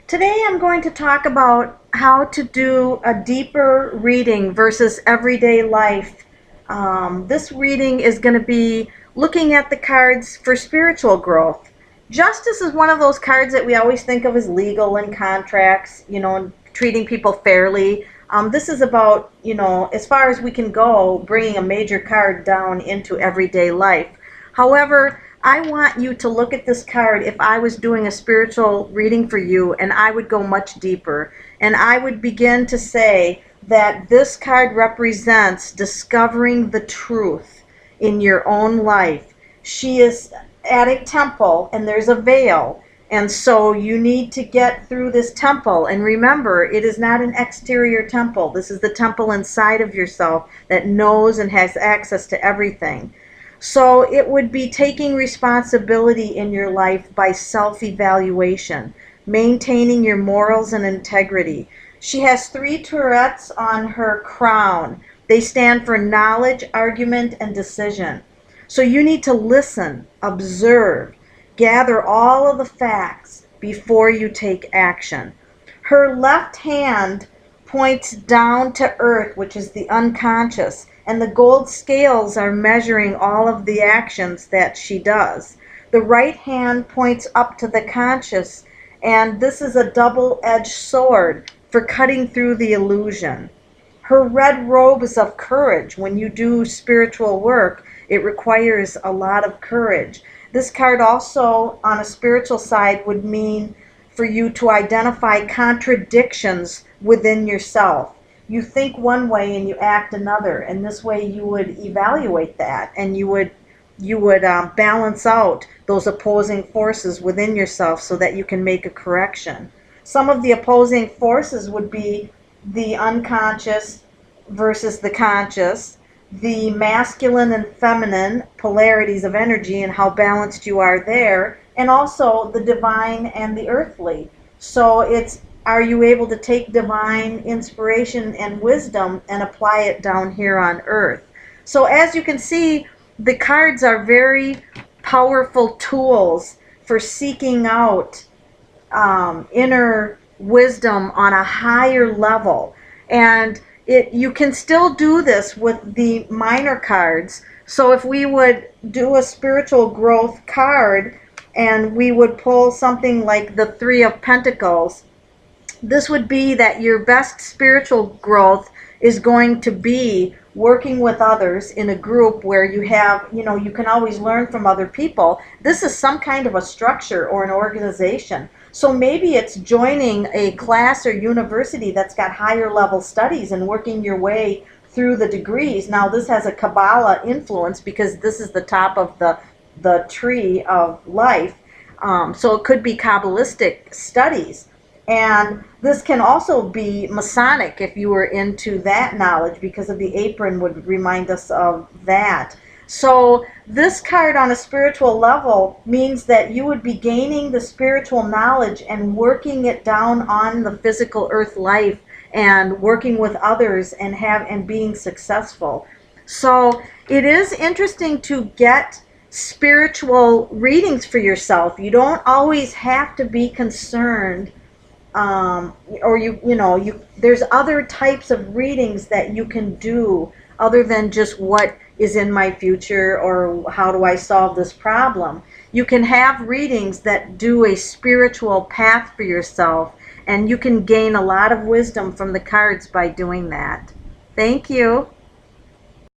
Today I'm going to talk about how to do a deeper reading versus everyday life. This reading is going to be looking at the cards for spiritual growth. Justice is one of those cards that we always think of as legal and contracts, and treating people fairly. This is about, as far as we can go, bringing a major card down into everyday life. However, I want you to look at this card if I was doing a spiritual reading for you, and I would go much deeper. And I would begin to say that this card represents discovering the truth in your own life. She is at a temple, and there's a veil. And so you need to get through this temple. And remember, it is not an exterior temple. This is the temple inside of yourself that knows and has access to everything. So it would be taking responsibility in your life by self-evaluation, maintaining your morals and integrity. She has 3 turrets on her crown. They stand for knowledge, argument, and decision. So you need to listen, observe, gather all of the facts before you take action. Her left hand points down to earth, which is the unconscious, and the gold scales are measuring all of the actions that she does. The right hand points up to the conscious, and this is a double-edged sword for cutting through the illusion. Her red robe is of courage. When you do spiritual work, it requires a lot of courage. This card also, on a spiritual side, would mean for you to identify contradictions within yourself. You think one way and you act another, and this way you would evaluate that, and you would balance out those opposing forces within yourself so that you can make a correction. Some of the opposing forces would be the unconscious versus the conscious, the masculine and feminine polarities of energy and how balanced you are there, and also the divine and the earthly. So it's, are you able to take divine inspiration and wisdom and apply it down here on earth? So as you can see, the cards are very powerful tools for seeking out inner wisdom on a higher level. And you can still do this with the minor cards. So if we would do a spiritual growth card and we would pull something like the 3 of Pentacles, this would be that your best spiritual growth is going to be working with others in a group where you have, you can always learn from other people. This is some kind of a structure or an organization. So maybe it's joining a class or university that's got higher level studies and working your way through the degrees. Now this has a Kabbalah influence because this is the top of the tree of life. So it could be Kabbalistic studies. And this can also be Masonic if you were into that knowledge, because of the apron would remind us of that. So this card on a spiritual level means that you would be gaining the spiritual knowledge and working it down on the physical earth life and working with others and being successful. So it is interesting to get spiritual readings for yourself. You don't always have to be concerned there's other types of readings that you can do other than just what is in my future or how do I solve this problem. You can have readings that do a spiritual path for yourself, and you can gain a lot of wisdom from the cards by doing that. Thank you.